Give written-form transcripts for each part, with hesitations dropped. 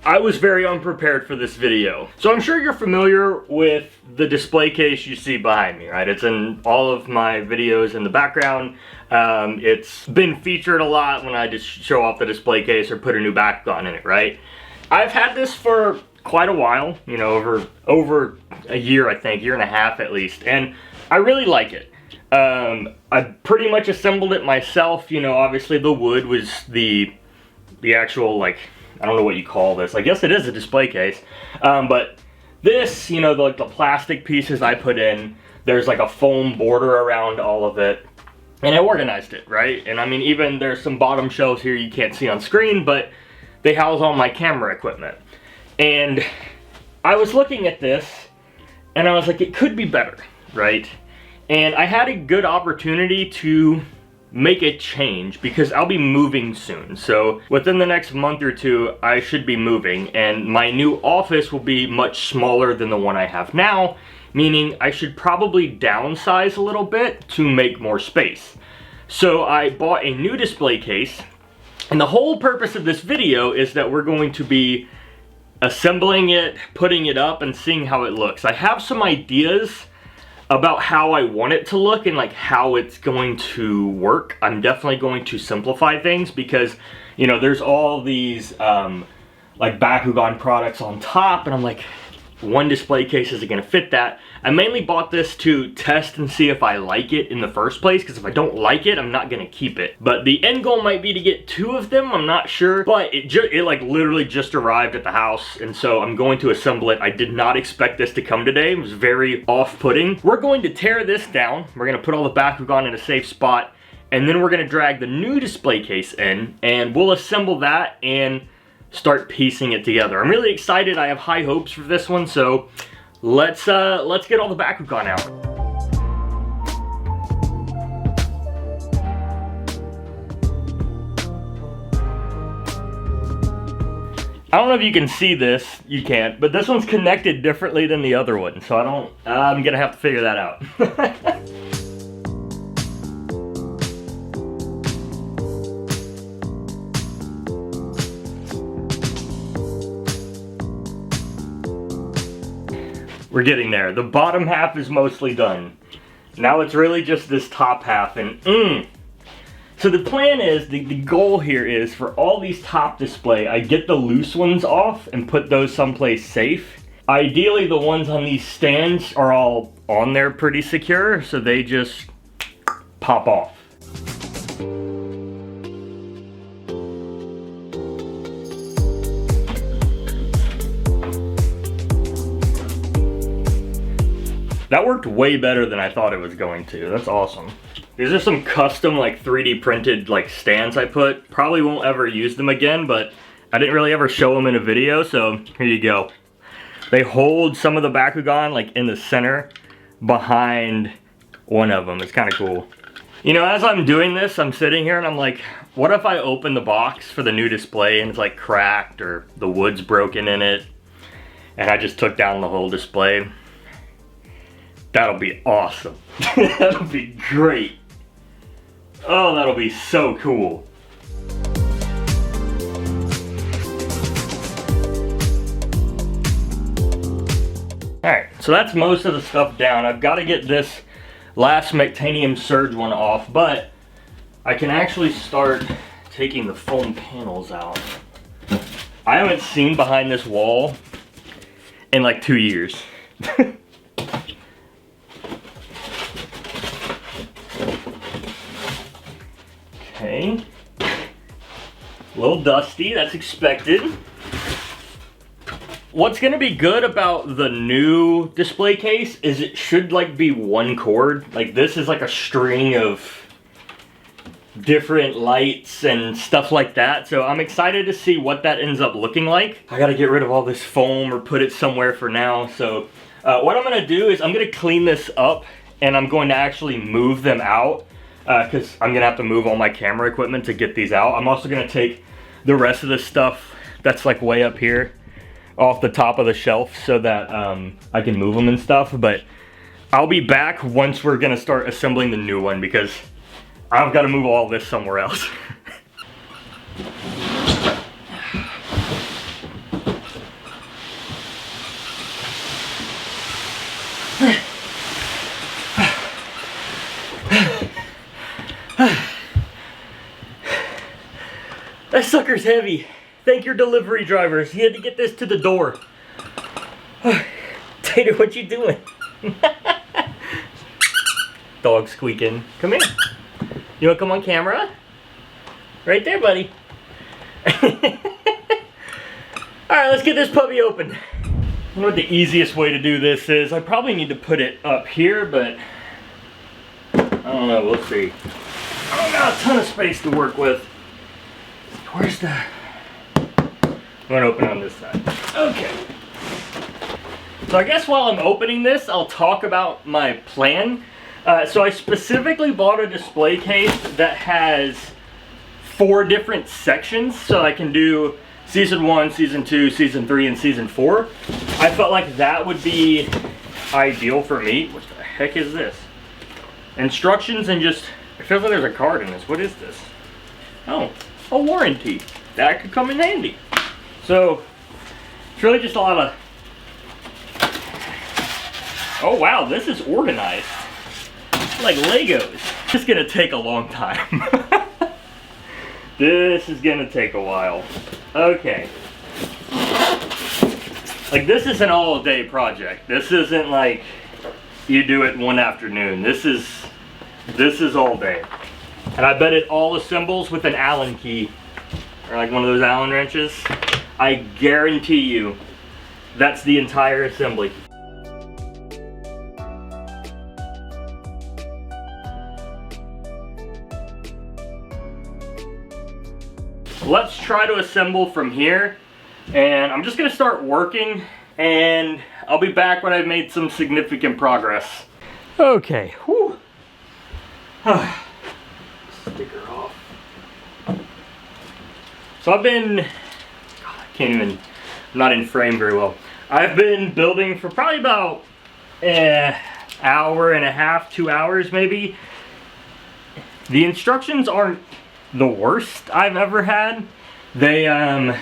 I was very unprepared for this video. So I'm sure you're familiar with the display case you see behind me, right? It's in all of my videos in the background. It's been featured a lot when I just show off the display case or put a new bakugan in it, right? I've had this for quite a while, you know, over a year, I think, year and a half at least, and I really like it. I pretty much assembled it myself. You know, obviously the wood was the actual, like, I don't know what you call this. I guess it is a display case. But this, you know, the plastic pieces I put in, there's like a foam border around all of it. And I organized it, right? And I mean, even there's some bottom shelves here you can't see on screen, but they house all my camera equipment. And I was looking at this, and I was like, it could be better, right? And I had a good opportunity to make a change because I'll be moving soon. So within the next month or two, I should be moving, and my new office will be much smaller than the one I have now, meaning I should probably downsize a little bit to make more space. So I bought a new display case, and the whole purpose of this video is that we're going to be assembling it, putting it up, and seeing how it looks. I have some ideas about how I want it to look and like how it's going to work. I'm definitely going to simplify things because, you know, there's all these like bakugan products on top, and I'm like, one display case isn't gonna fit that. I mainly bought this to test and see if I like it in the first place, because if I don't like it, I'm not gonna keep it. But the end goal might be to get 2 of them, I'm not sure. But it like literally just arrived at the house, and so I'm going to assemble it. I did not expect this to come today. It was very off-putting. We're going to tear this down. We're gonna put all the bakugan in a safe spot, and then we're gonna drag the new display case in, and we'll assemble that and start piecing it together. I'm really excited. I have high hopes for this one, so let's get all the bakugan out. I don't know if you can see this, you can't, but this one's connected differently than the other one, so I'm gonna have to figure that out. We're getting there. The bottom half is mostly done. Now it's really just this top half, and So the plan is, the goal here is for all these top display, I get the loose ones off and put those someplace safe. Ideally, the ones on these stands are all on there pretty secure, so they just pop off. That worked way better than I thought it was going to. That's awesome. These are some custom like 3D printed like stands I put. Probably won't ever use them again, but I didn't really ever show them in a video, so here you go. They hold some of the bakugan like in the center behind one of them. It's kind of cool. You know, as I'm doing this, I'm sitting here and I'm like, what if I open the box for the new display and it's like cracked or the wood's broken in it and I just took down the whole display? That'll be awesome. That'll be great. Oh, that'll be so cool. Alright, so that's most of the stuff down. I've got to get this last Mectanium Surge one off, but I can actually start taking the foam panels out. I haven't seen behind this wall in like 2 years. Okay, a little dusty, that's expected. What's gonna be good about the new display case is it should like be one cord. Like this is like a string of different lights and stuff like that. So I'm excited to see what that ends up looking like. I gotta get rid of all this foam or put it somewhere for now. So what I'm gonna do is I'm gonna clean this up and I'm going to actually move them out. Because I'm gonna have to move all my camera equipment to get these out. I'm also gonna take the rest of the stuff that's like way up here off the top of the shelf so that I can move them and stuff. But I'll be back once we're gonna start assembling the new one because I've got to move all this somewhere else. sucker's heavy. Thank your delivery drivers. He had to get this to the door. Tater, what you doing? Dog squeaking. Come here. You wanna come on camera? Right there, buddy. Alright, let's get this puppy open. I don't know what the easiest way to do this is. I probably need to put it up here, but I don't know, we'll see. I don't got a ton of space to work with. Where's the... I'm gonna open on this side. Okay. So I guess while I'm opening this, I'll talk about my plan. So I specifically bought a display case that has 4 different sections, so I can do Season 1, Season 2, Season 3, and Season 4. I felt like that would be ideal for me. What the heck is this? Instructions and just... It feels like there's a card in this. What is this? Oh, a warranty. That could come in handy. So, it's really just a lot of... Oh wow, this is organized. Like Legos. This is gonna take a long time. This is gonna take a while. Okay. Like, this is an all-day project. This isn't like you do it one afternoon. This is all day. And I bet it all assembles with an Allen key. Or like one of those Allen wrenches. I guarantee you that's the entire assembly. Let's try to assemble from here, and I'm just gonna start working, and I'll be back when I've made some significant progress. Okay, whew. Sticker off. So I've been, God, I can't even, I'm not in frame very well. I've been building for probably about an hour and a half, 2 hours maybe. The instructions aren't the worst I've ever had. They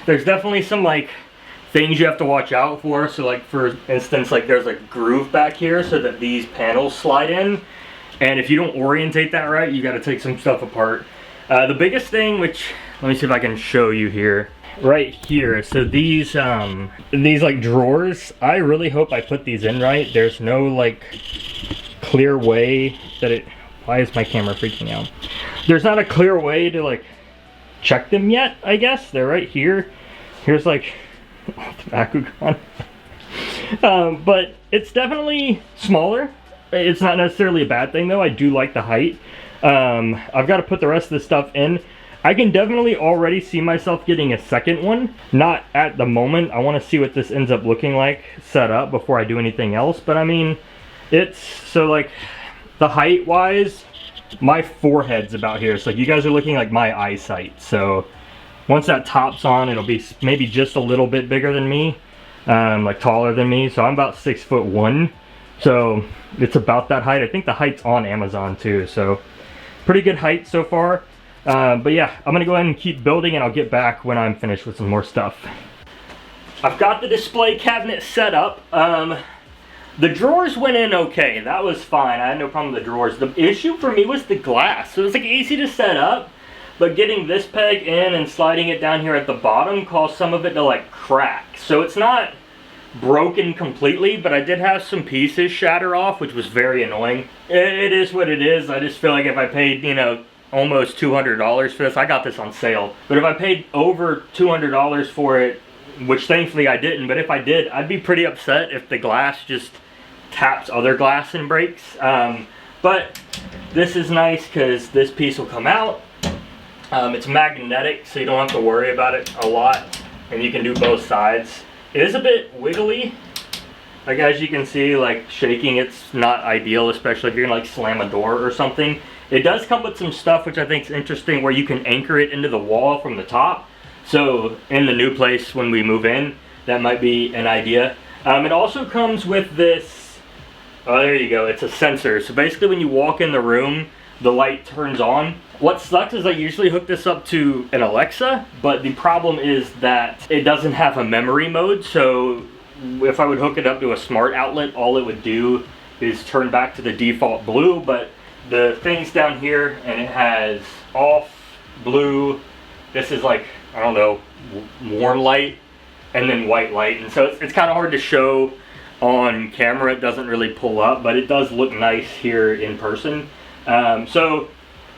there's definitely some like things you have to watch out for. So like, for instance, like there's a groove back here so that these panels slide in, and if you don't orientate that right, you got to take some stuff apart. The biggest thing, which let me see if I can show you here, right here, so these like drawers, I really hope I put these in right. There's no like clear way that it, why is my camera freaking out? There's not a clear way to like check them yet, I guess. They're right here. Here's like the bakugan. But it's definitely smaller. It's not necessarily a bad thing though. I do like the height. I've got to put the rest of the stuff in. I can definitely already see myself getting a second one. Not at the moment. I want to see what this ends up looking like set up before I do anything else. But I mean, it's so like the height wise, my forehead's about here, so like you guys are looking like my eyesight. So once that top's on, it'll be maybe just a little bit bigger than me, like taller than me. So I'm about 6'1", so it's about that height. I think the height's on Amazon too, so pretty good height so far. But yeah, I'm gonna go ahead and keep building, and I'll get back when I'm finished with some more stuff. I've got the display cabinet set up. The drawers went in okay. That was fine. I had no problem with the drawers. The issue for me was the glass. So it was like easy to set up, but getting this peg in and sliding it down here at the bottom caused some of it to like crack. So it's not broken completely, but I did have some pieces shatter off, which was very annoying. It is what it is. I just feel like if I paid, you know, almost $200 for this, I got this on sale. But if I paid over $200 for it, which thankfully I didn't, but if I did, I'd be pretty upset if the glass just taps other glass and breaks. But this is nice because this piece will come out. It's magnetic, so you don't have to worry about it a lot, and you can do both sides. It is a bit wiggly. Like, as you can see, like shaking, it's not ideal, especially if you're gonna like slam a door or something. It does come with some stuff which I think is interesting, where you can anchor it into the wall from the top. So in the new place when we move in, that might be an idea. It also comes with this, oh there you go, it's a sensor. So basically when you walk in the room, the light turns on. What sucks is I usually hook this up to an Alexa, but the problem is that it doesn't have a memory mode. So if I would hook it up to a smart outlet, all it would do is turn back to the default blue. But the thing's down here and it has off, blue. This is like I don't know, warm light and then white light. And so it's kind of hard to show on camera. It doesn't really pull up, but it does look nice here in person. So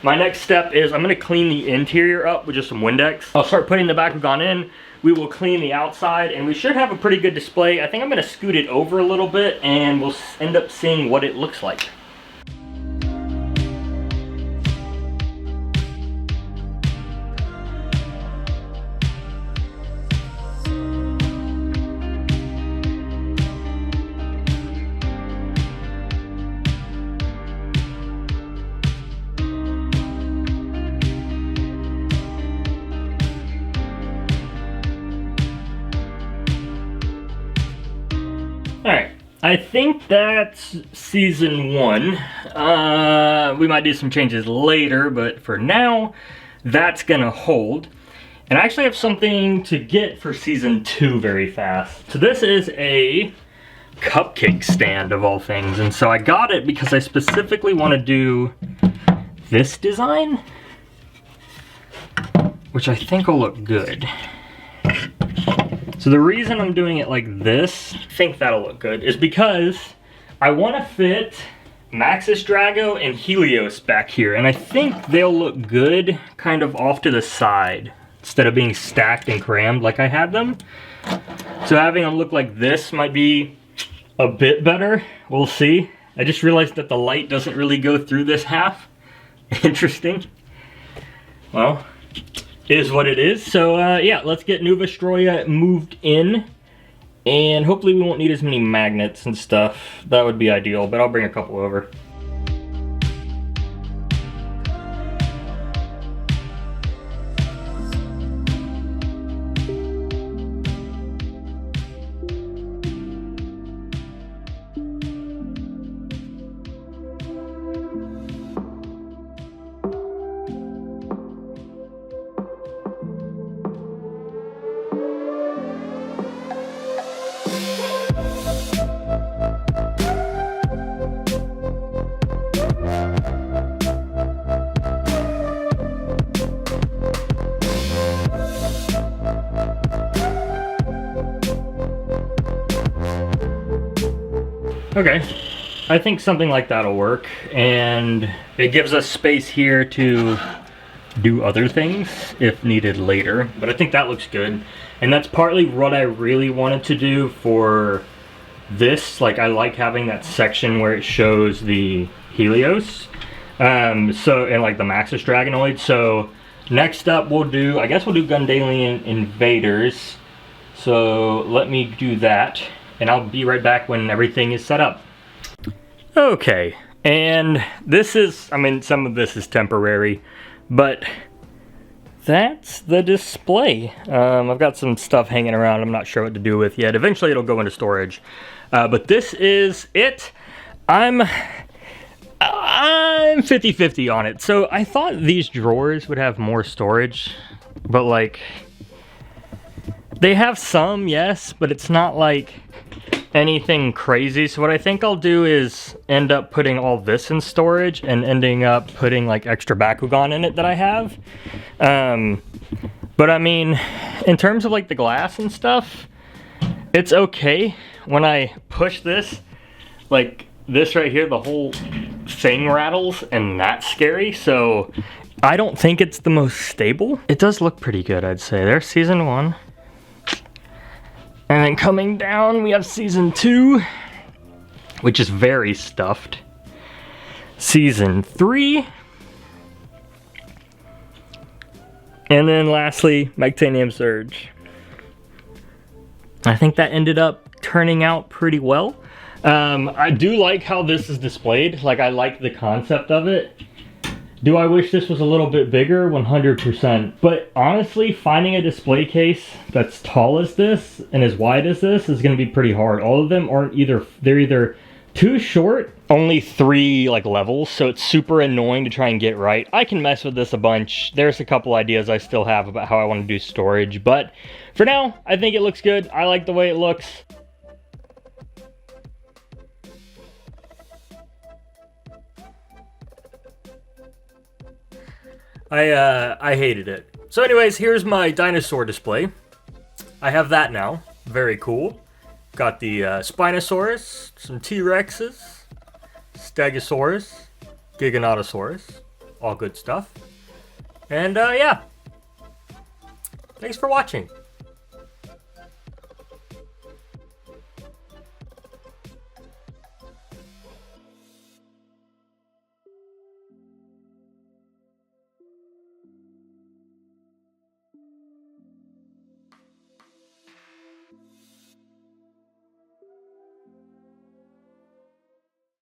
my next step is I'm going to clean the interior up with just some Windex. I'll start putting the bakugan in. We will clean the outside and we should have a pretty good display. I think I'm going to scoot it over a little bit and we'll end up seeing what it looks like. Alright, I think that's season 1. We might do some changes later, but for now, that's gonna hold. And I actually have something to get for season 2 very fast. So this is a cupcake stand of all things. And so I got it because I specifically want to do this design, which I think will look good. So the reason I'm doing it like this, I think that'll look good, is because I want to fit Maxis Drago and Helios back here. And I think they'll look good kind of off to the side instead of being stacked and crammed like I had them. So having them look like this might be a bit better. We'll see. I just realized that the light doesn't really go through this half. Interesting. Well, is what it is. So yeah, let's get Nuva Stroya moved in, and hopefully we won't need as many magnets and stuff. That would be ideal, but I'll bring a couple over. Okay, I think something like that'll work, and it gives us space here to do other things if needed later, but I think that looks good. And that's partly what I really wanted to do for this. Like, I like having that section where it shows the Helios, and like the Maxis Dragonoid. So next up we'll do, I guess we'll do Gundalian Invaders. So let me do that, and I'll be right back when everything is set up. Okay, and this is, I mean, some of this is temporary, but that's the display. I've got some stuff hanging around I'm not sure what to do with yet. Eventually it'll go into storage. But this is it. I'm 50-50 on it. So I thought these drawers would have more storage, but like, they have some, yes, but it's not like anything crazy. So what I think I'll do is end up putting all this in storage and ending up putting like extra bakugan in it that I have. But I mean, in terms of like the glass and stuff, it's okay. When I push this, like this right here, the whole thing rattles, and that's scary. So I don't think it's the most stable. It does look pretty good, I'd say. There's season 1. And then coming down, we have season 2, which is very stuffed. Season 3. And then lastly, Megtanium Surge. I think that ended up turning out pretty well. I do like how this is displayed. Like, I like the concept of it. Do I wish this was a little bit bigger? 100%. But honestly, finding a display case that's tall as this and as wide as this is going to be pretty hard. All of them aren't either, they're either too short, only 3 like levels, so it's super annoying to try and get right. I can mess with this a bunch. There's a couple ideas I still have about how I want to do storage, but for now, I think it looks good. I like the way it looks. I hated it. So anyways, here's my dinosaur display. I have that now. Very cool. Got the Spinosaurus, some T-Rexes, Stegosaurus, Giganotosaurus. All good stuff. And yeah. Thanks for watching.